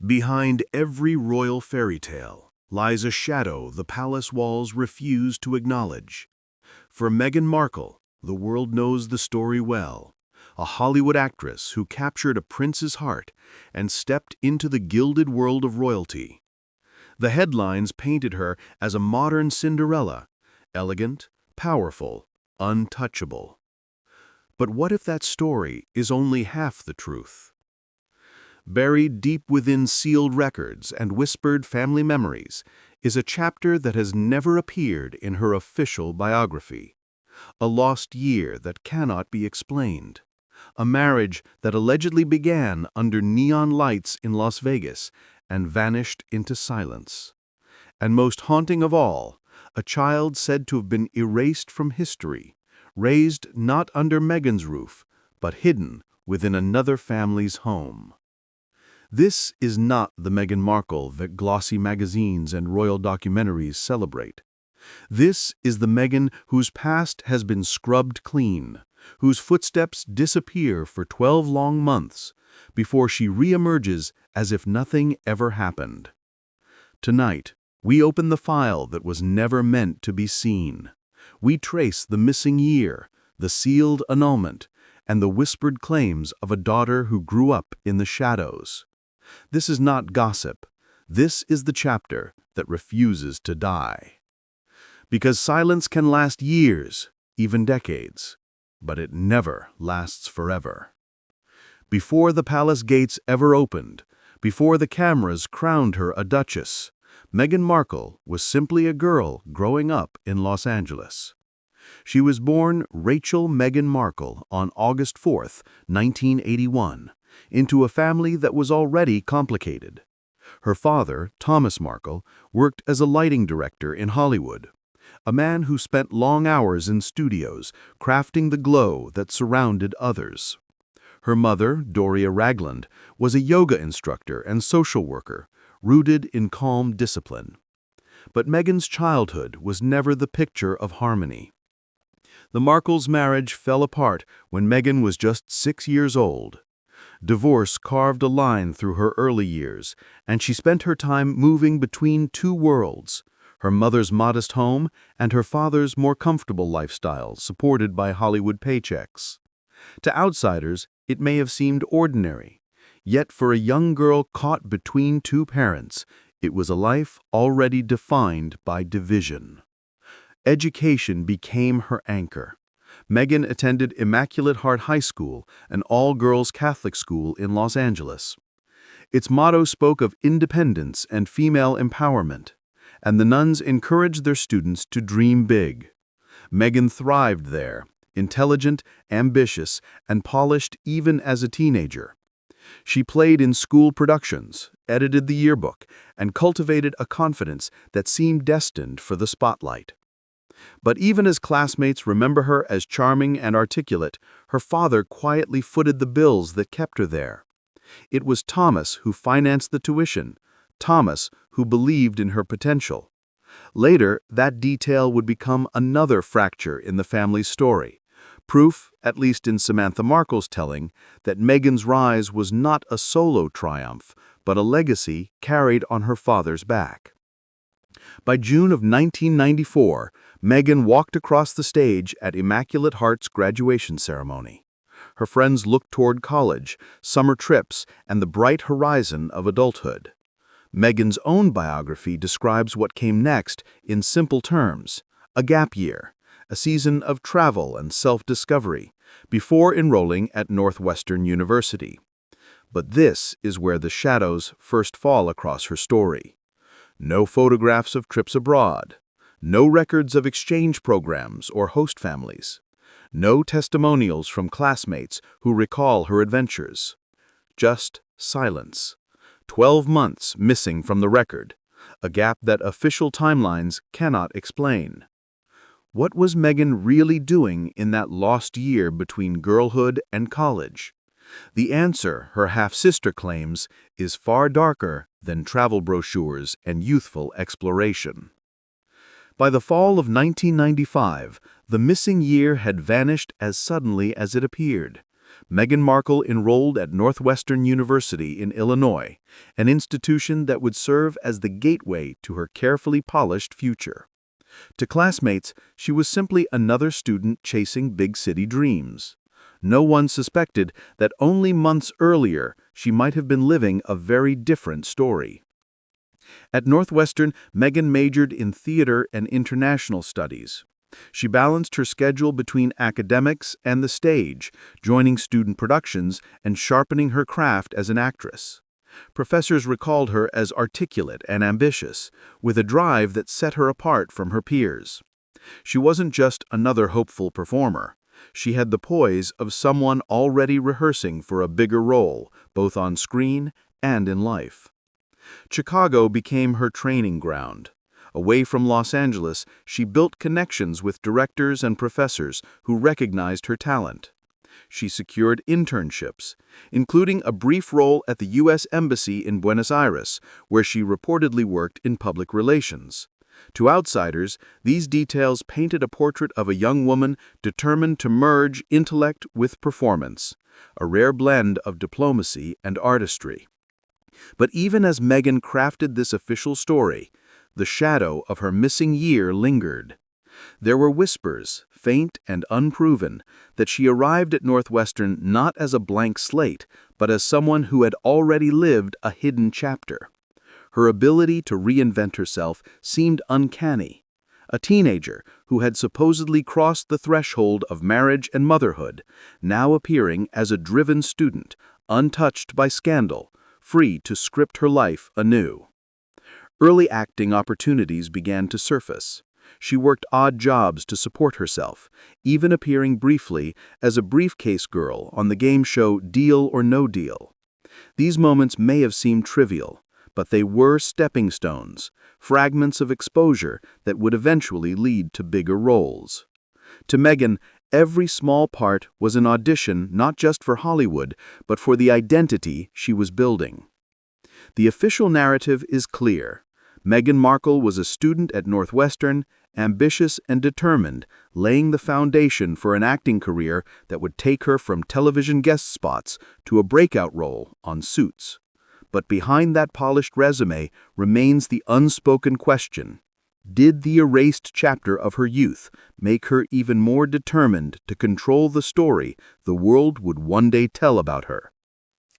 Behind every royal fairy tale lies a shadow the palace walls refuse to acknowledge. For Meghan Markle, the world knows the story well, a Hollywood actress who captured a prince's heart and stepped into the gilded world of royalty. The headlines painted her as a modern Cinderella, elegant, powerful, untouchable. But what if that story is only half the truth? Buried deep within sealed records and whispered family memories is a chapter that has never appeared in her official biography. A lost year that cannot be explained. A marriage that allegedly began under neon lights in Las Vegas and vanished into silence. And most haunting of all, a child said to have been erased from history, raised not under Meghan's roof, but hidden within another family's home. This is not the Meghan Markle that glossy magazines and royal documentaries celebrate. This is the Meghan whose past has been scrubbed clean, whose footsteps disappear for 12 long months before she reemerges as if nothing ever happened. Tonight, we open the file that was never meant to be seen. We trace the missing year, the sealed annulment, and the whispered claims of a daughter who grew up in the shadows. This is not gossip. This is the chapter that refuses to die. Because silence can last years, even decades, but it never lasts forever. Before the palace gates ever opened, before the cameras crowned her a duchess, Meghan Markle was simply a girl growing up in Los Angeles. She was born Rachel Meghan Markle on August 4, 1981, into a family that was already complicated. Her father, Thomas Markle, worked as a lighting director in Hollywood, a man who spent long hours in studios crafting the glow that surrounded others. Her mother, Doria Ragland, was a yoga instructor and social worker, rooted in calm discipline. But Meghan's childhood was never the picture of harmony. The Markles' marriage fell apart when Meghan was just 6 years old. Divorce carved a line through her early years, and she spent her time moving between two worlds, her mother's modest home and her father's more comfortable lifestyle supported by Hollywood paychecks. To outsiders, it may have seemed ordinary, yet for a young girl caught between two parents, it was a life already defined by division. Education became her anchor. Meghan attended Immaculate Heart High School, an all-girls Catholic school in Los Angeles. Its motto spoke of independence and female empowerment, and the nuns encouraged their students to dream big. Meghan thrived there, intelligent, ambitious, and polished even as a teenager. She played in school productions, edited the yearbook, and cultivated a confidence that seemed destined for the spotlight. But even as classmates remember her as charming and articulate, her father quietly footed the bills that kept her there. It was Thomas who financed the tuition, Thomas who believed in her potential. Later, that detail would become another fracture in the family's story, proof, at least in Samantha Markle's telling, that Meghan's rise was not a solo triumph, but a legacy carried on her father's back. By June of 1994, Meghan walked across the stage at Immaculate Heart's graduation ceremony. Her friends looked toward college, summer trips, and the bright horizon of adulthood. Meghan's own biography describes what came next in simple terms: a gap year, a season of travel and self-discovery, before enrolling at Northwestern University. But this is where the shadows first fall across her story. No photographs of trips abroad, no records of exchange programs or host families, no testimonials from classmates who recall her adventures. Just silence. 12 months missing from the record, a gap that official timelines cannot explain. What was Meghan really doing in that lost year between girlhood and college? The answer, her half-sister claims, is far darker than travel brochures and youthful exploration. By the fall of 1995, the missing year had vanished as suddenly as it appeared. Meghan Markle enrolled at Northwestern University in Illinois, an institution that would serve as the gateway to her carefully polished future. To classmates, she was simply another student chasing big city dreams. No one suspected that only months earlier she might have been living a very different story. At Northwestern, Meghan majored in theater and international studies. She balanced her schedule between academics and the stage, joining student productions and sharpening her craft as an actress. Professors recalled her as articulate and ambitious, with a drive that set her apart from her peers. She wasn't just another hopeful performer. She had the poise of someone already rehearsing for a bigger role, both on screen and in life. Chicago became her training ground. Away from Los Angeles, she built connections with directors and professors who recognized her talent. She secured internships, including a brief role at the U.S. Embassy in Buenos Aires, where she reportedly worked in public relations. To outsiders, these details painted a portrait of a young woman determined to merge intellect with performance, a rare blend of diplomacy and artistry. But even as Meghan crafted this official story, the shadow of her missing year lingered. There were whispers, faint and unproven, that she arrived at Northwestern not as a blank slate, but as someone who had already lived a hidden chapter. Her ability to reinvent herself seemed uncanny. A teenager who had supposedly crossed the threshold of marriage and motherhood, now appearing as a driven student, untouched by scandal, free to script her life anew. Early acting opportunities began to surface. She worked odd jobs to support herself, even appearing briefly as a briefcase girl on the game show Deal or No Deal. These moments may have seemed trivial, but they were stepping stones, fragments of exposure that would eventually lead to bigger roles. To Meghan, every small part was an audition not just for Hollywood, but for the identity she was building. The official narrative is clear. Meghan Markle was a student at Northwestern, ambitious and determined, laying the foundation for an acting career that would take her from television guest spots to a breakout role on Suits. But behind that polished resume remains the unspoken question: did the erased chapter of her youth make her even more determined to control the story the world would one day tell about her?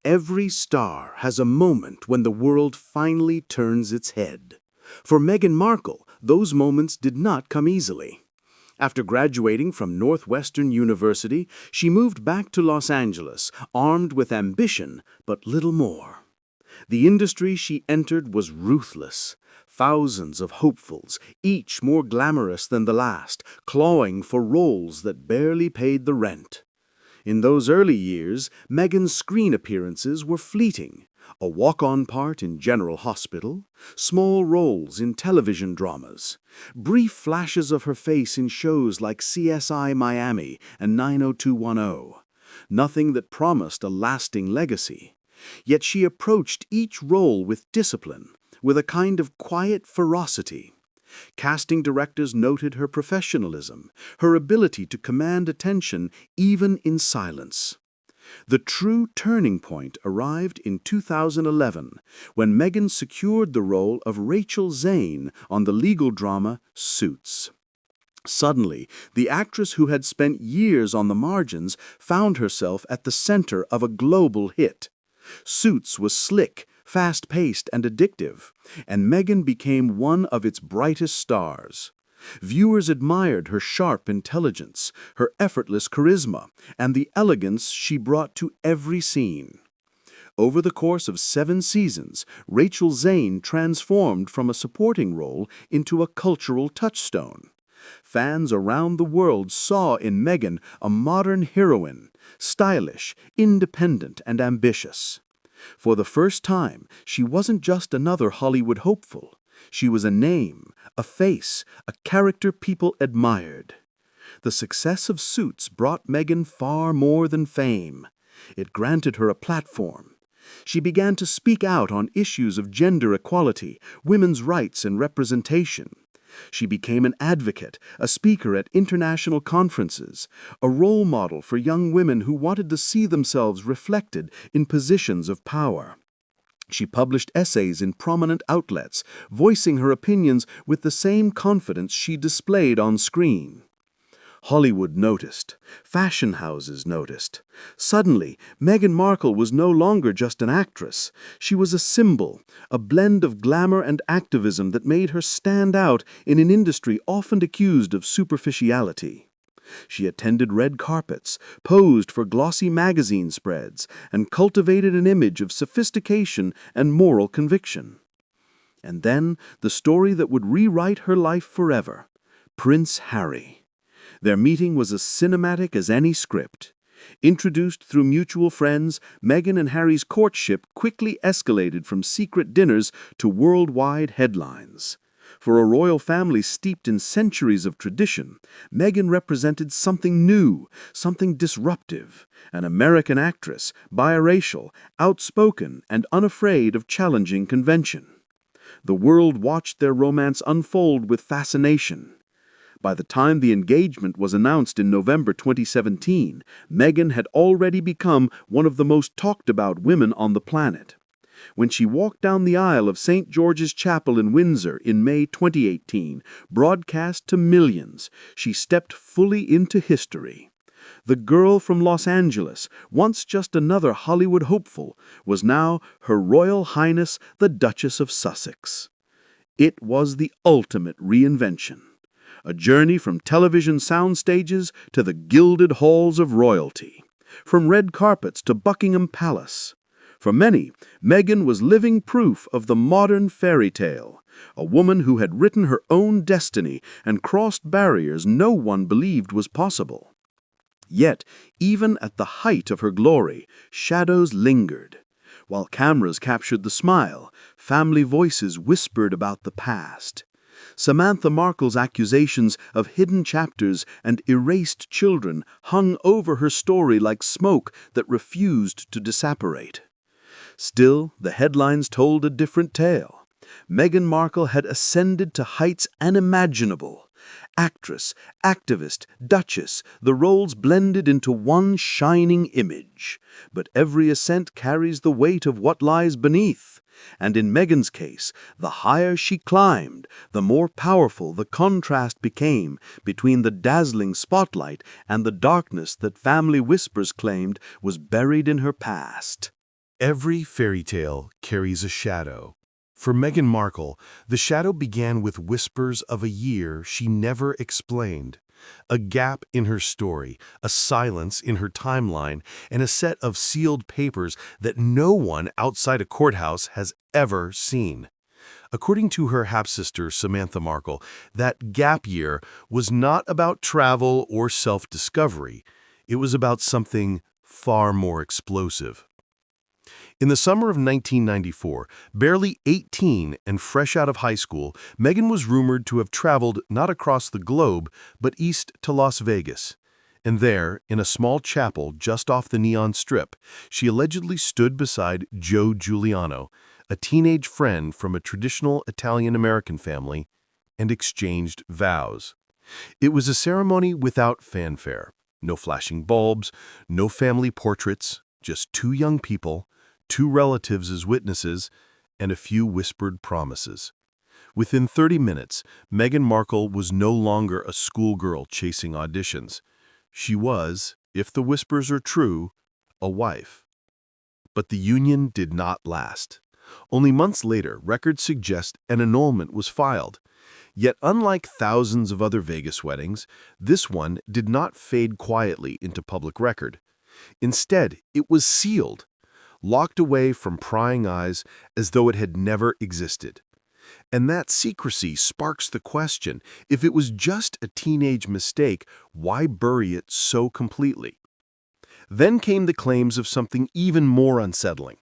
Every star has a moment when the world finally turns its head. For Meghan Markle, those moments did not come easily. After graduating from Northwestern University, she moved back to Los Angeles, armed with ambition, but little more. The industry she entered was ruthless. Thousands of hopefuls, each more glamorous than the last, clawing for roles that barely paid the rent. In those early years, Meghan's screen appearances were fleeting. A walk-on part in General Hospital, small roles in television dramas, brief flashes of her face in shows like CSI Miami and 90210. Nothing that promised a lasting legacy. Yet she approached each role with discipline, with a kind of quiet ferocity. Casting directors noted her professionalism, her ability to command attention even in silence. The true turning point arrived in 2011, when Meghan secured the role of Rachel Zane on the legal drama Suits. Suddenly, the actress who had spent years on the margins found herself at the center of a global hit. Suits was slick, fast-paced and addictive, and Meghan became one of its brightest stars. Viewers admired her sharp intelligence, her effortless charisma, and the elegance she brought to every scene. Over the course of 7 seasons, Rachel Zane transformed from a supporting role into a cultural touchstone. Fans around the world saw in Meghan a modern heroine, stylish, independent, and ambitious. For the first time, she wasn't just another Hollywood hopeful. She was a name, a face, a character people admired. The success of Suits brought Meghan far more than fame. It granted her a platform. She began to speak out on issues of gender equality, women's rights and representation. She became an advocate, a speaker at international conferences, a role model for young women who wanted to see themselves reflected in positions of power. She published essays in prominent outlets, voicing her opinions with the same confidence she displayed on screen. Hollywood noticed. Fashion houses noticed. Suddenly, Meghan Markle was no longer just an actress. She was a symbol, a blend of glamour and activism that made her stand out in an industry often accused of superficiality. She attended red carpets, posed for glossy magazine spreads, and cultivated an image of sophistication and moral conviction. And then the story that would rewrite her life forever: Prince Harry. Their meeting was as cinematic as any script. Introduced through mutual friends, Meghan and Harry's courtship quickly escalated from secret dinners to worldwide headlines. For a royal family steeped in centuries of tradition, Meghan represented something new, something disruptive, an American actress, biracial, outspoken, and unafraid of challenging convention. The world watched their romance unfold with fascination. By the time the engagement was announced in November 2017, Meghan had already become one of the most talked about women on the planet. When she walked down the aisle of St. George's Chapel in Windsor in May 2018, broadcast to millions, she stepped fully into history. The girl from Los Angeles, once just another Hollywood hopeful, was now Her Royal Highness the Duchess of Sussex. It was the ultimate reinvention. A journey from television sound stages to the gilded halls of royalty, from red carpets to Buckingham Palace. For many, Meghan was living proof of the modern fairy tale, a woman who had written her own destiny and crossed barriers no one believed was possible. Yet, even at the height of her glory, shadows lingered. While cameras captured the smile, family voices whispered about the past. Samantha Markle's accusations of hidden chapters and erased children hung over her story like smoke that refused to disapparate. Still, the headlines told a different tale. Meghan Markle had ascended to heights unimaginable. Actress, activist, duchess, the roles blended into one shining image. But every ascent carries the weight of what lies beneath. And in Meghan's case, the higher she climbed, the more powerful the contrast became between the dazzling spotlight and the darkness that family whispers claimed was buried in her past. Every fairy tale carries a shadow. For Meghan Markle, the shadow began with whispers of a year she never explained. A gap in her story, a silence in her timeline, and a set of sealed papers that no one outside a courthouse has ever seen. According to her half-sister Samantha Markle, that gap year was not about travel or self-discovery. It was about something far more explosive. In the summer of 1994, barely 18 and fresh out of high school, Meghan was rumored to have traveled not across the globe, but east to Las Vegas. And there, in a small chapel just off the Neon Strip, she allegedly stood beside Joe Giuliano, a teenage friend from a traditional Italian-American family, and exchanged vows. It was a ceremony without fanfare. No flashing bulbs, no family portraits, just two young people, two relatives as witnesses, and a few whispered promises. Within 30 minutes, Meghan Markle was no longer a schoolgirl chasing auditions. She was, if the whispers are true, a wife. But the union did not last. Only months later, records suggest an annulment was filed. Yet unlike thousands of other Vegas weddings, this one did not fade quietly into public record. Instead, it was sealed, locked away from prying eyes as though it had never existed. And that secrecy sparks the question, if it was just a teenage mistake, why bury it so completely? Then came the claims of something even more unsettling.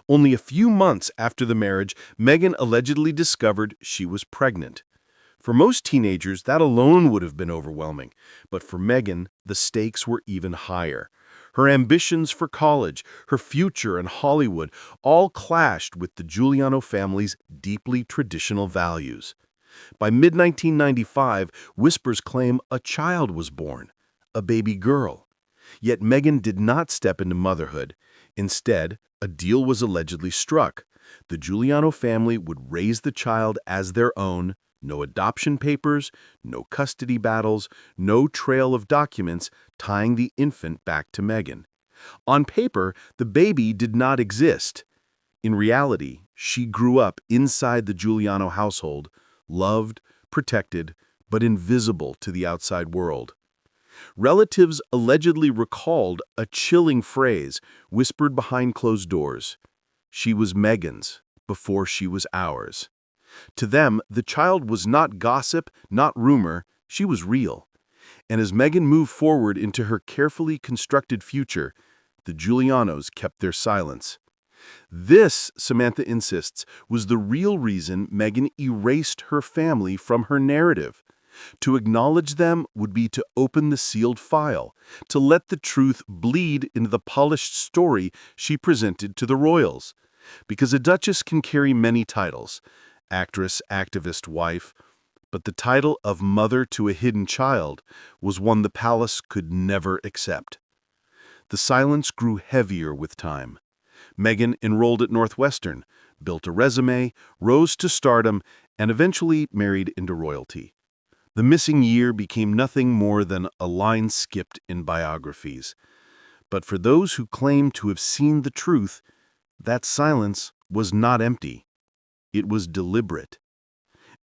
Only a few months after the marriage, Meghan allegedly discovered she was pregnant. For most teenagers, that alone would have been overwhelming. But for Meghan, the stakes were even higher. Her ambitions for college, her future in Hollywood, all clashed with the Giuliano family's deeply traditional values. By mid-1995, whispers claim a child was born, a baby girl. Yet Meghan did not step into motherhood. Instead, a deal was allegedly struck. The Giuliano family would raise the child as their own, no adoption papers, no custody battles, no trail of documents tying the infant back to Meghan. On paper, the baby did not exist. In reality, she grew up inside the Giuliano household, loved, protected, but invisible to the outside world. Relatives allegedly recalled a chilling phrase whispered behind closed doors. She was Meghan's before she was ours. To them, the child was not gossip, not rumor, she was real. And as Meghan moved forward into her carefully constructed future, the Giulianos kept their silence. This, Samantha insists, was the real reason Meghan erased her family from her narrative. To acknowledge them would be to open the sealed file, to let the truth bleed into the polished story she presented to the royals. Because a duchess can carry many titles, actress, activist, wife, but the title of mother to a hidden child was one the palace could never accept. The silence grew heavier with time. Meghan enrolled at Northwestern, built a resume, rose to stardom, and eventually married into royalty. The missing year became nothing more than a line skipped in biographies. But for those who claim to have seen the truth, that silence was not empty. It was deliberate.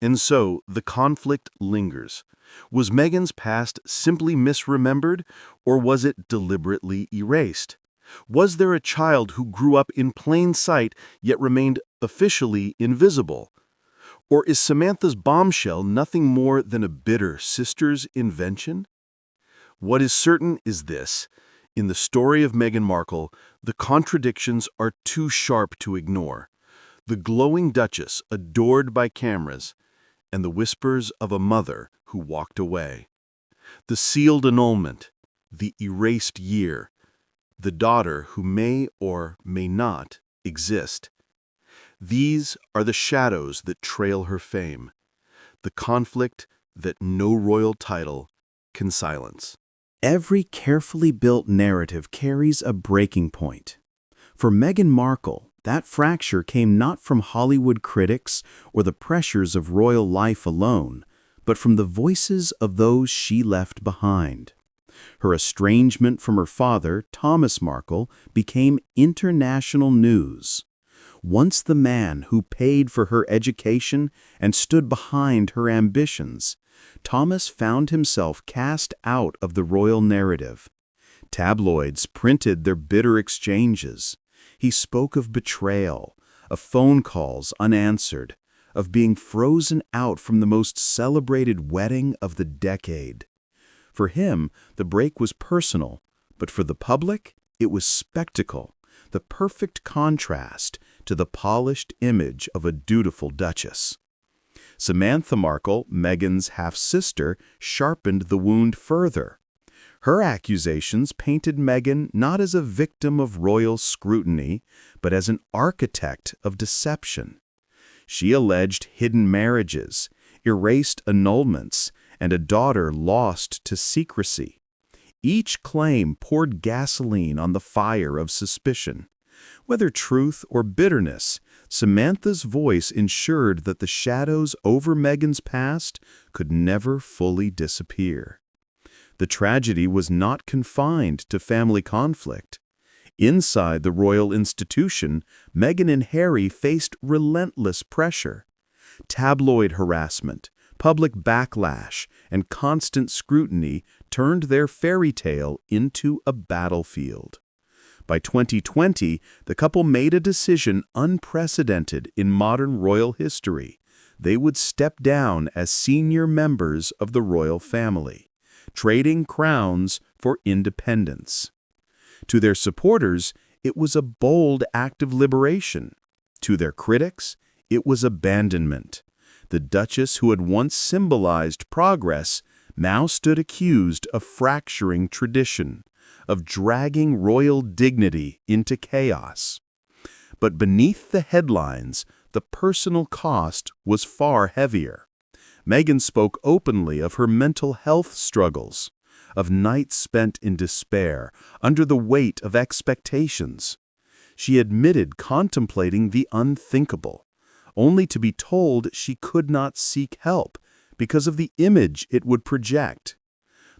And so the conflict lingers. Was Meghan's past simply misremembered, or was it deliberately erased? Was there a child who grew up in plain sight yet remained officially invisible? Or is Samantha's bombshell nothing more than a bitter sister's invention? What is certain is this. In the story of Meghan Markle, the contradictions are too sharp to ignore. The glowing duchess adored by cameras, and the whispers of a mother who walked away. The sealed annulment, the erased year, the daughter who may or may not exist. These are the shadows that trail her fame, the conflict that no royal title can silence. Every carefully built narrative carries a breaking point. For Meghan Markle, that fracture came not from Hollywood critics or the pressures of royal life alone, but from the voices of those she left behind. Her estrangement from her father, Thomas Markle, became international news. Once the man who paid for her education and stood behind her ambitions, Thomas found himself cast out of the royal narrative. Tabloids printed their bitter exchanges. He spoke of betrayal, of phone calls unanswered, of being frozen out from the most celebrated wedding of the decade. For him, the break was personal, but for the public, it was spectacle, the perfect contrast to the polished image of a dutiful duchess. Samantha Markle, Meghan's half-sister, sharpened the wound further. Her accusations painted Meghan not as a victim of royal scrutiny, but as an architect of deception. She alleged hidden marriages, erased annulments, and a daughter lost to secrecy. Each claim poured gasoline on the fire of suspicion. Whether truth or bitterness, Samantha's voice ensured that the shadows over Meghan's past could never fully disappear. The tragedy was not confined to family conflict. Inside the royal institution, Meghan and Harry faced relentless pressure. Tabloid harassment, public backlash, and constant scrutiny turned their fairy tale into a battlefield. By 2020, the couple made a decision unprecedented in modern royal history. They would step down as senior members of the royal family, trading crowns for independence. To their supporters, it was a bold act of liberation. To their critics, it was abandonment. The Duchess, who had once symbolized progress, now stood accused of fracturing tradition, of dragging royal dignity into chaos. But beneath the headlines, the personal cost was far heavier. Meghan spoke openly of her mental health struggles, of nights spent in despair under the weight of expectations. She admitted contemplating the unthinkable, only to be told she could not seek help because of the image it would project.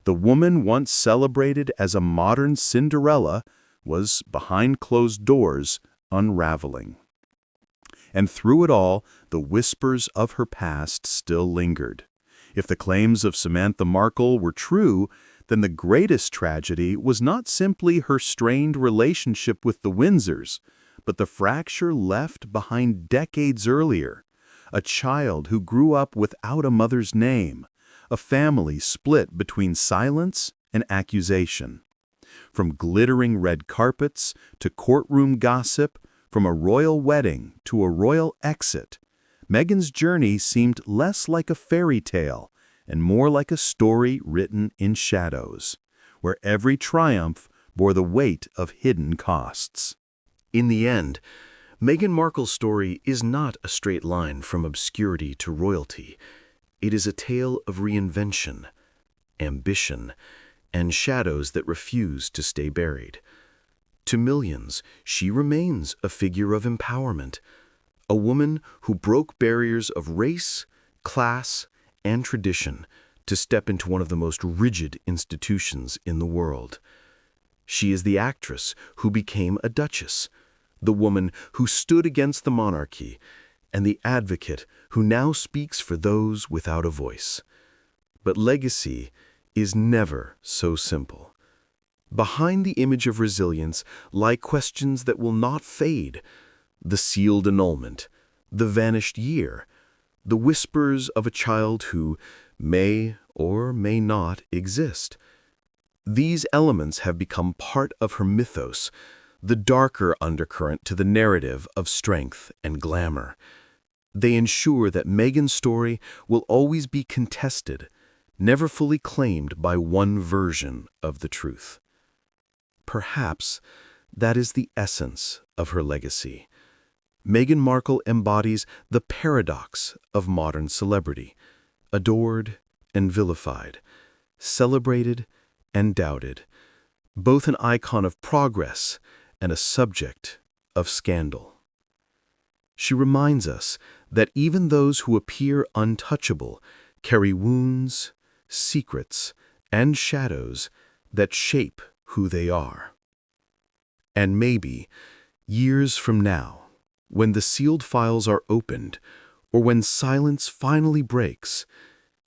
The woman once celebrated as a modern Cinderella was, behind closed doors, unraveling. And through it all, the whispers of her past still lingered. If the claims of Samantha Markle were true, then the greatest tragedy was not simply her strained relationship with the Windsors, but the fracture left behind decades earlier. A child who grew up without a mother's name, a family split between silence and accusation. From glittering red carpets to courtroom gossip, from a royal wedding to a royal exit, Meghan's journey seemed less like a fairy tale and more like a story written in shadows, where every triumph bore the weight of hidden costs. In the end, Meghan Markle's story is not a straight line from obscurity to royalty. It is a tale of reinvention, ambition, and shadows that refuse to stay buried. To millions, she remains a figure of empowerment, a woman who broke barriers of race, class, and tradition to step into one of the most rigid institutions in the world. She is the actress who became a duchess, the woman who stood against the monarchy, and the advocate who now speaks for those without a voice. But legacy is never so simple. Behind the image of resilience lie questions that will not fade: the sealed annulment, the vanished year, the whispers of a child who may or may not exist. These elements have become part of her mythos, the darker undercurrent to the narrative of strength and glamour. They ensure that Meghan's story will always be contested, never fully claimed by one version of the truth. Perhaps that is the essence of her legacy. Meghan Markle embodies the paradox of modern celebrity, adored and vilified, celebrated and doubted, both an icon of progress and a subject of scandal. She reminds us that even those who appear untouchable carry wounds, secrets, and shadows that shape who they are. And maybe, years from now, when the sealed files are opened, or when silence finally breaks,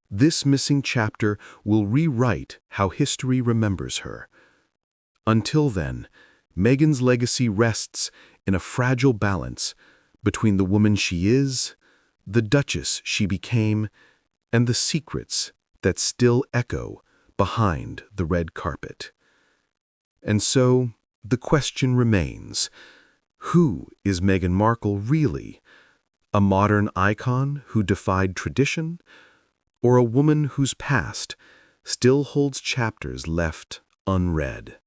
this missing chapter will rewrite how history remembers her. Until then, Meghan's legacy rests in a fragile balance between the woman she is, the duchess she became, and the secrets that still echo behind the red carpet. And so, the question remains: who is Meghan Markle really? A modern icon who defied tradition, or a woman whose past still holds chapters left unread?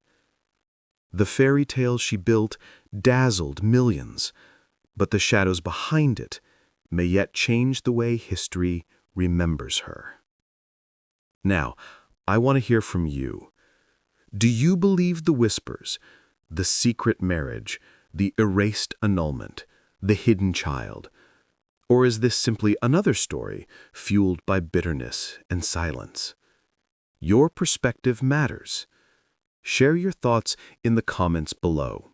The fairy tale she built dazzled millions, but the shadows behind it may yet change the way history remembers her. Now, I want to hear from you. Do you believe the whispers, the secret marriage, the erased annulment, the hidden child? Or is this simply another story fueled by bitterness and silence? Your perspective matters. Share your thoughts in the comments below.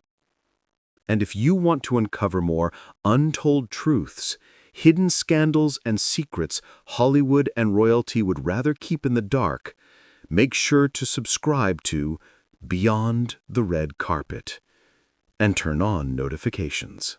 And if you want to uncover more untold truths, hidden scandals and secrets Hollywood and royalty would rather keep in the dark, make sure to subscribe to Beyond the Red Carpet and turn on notifications.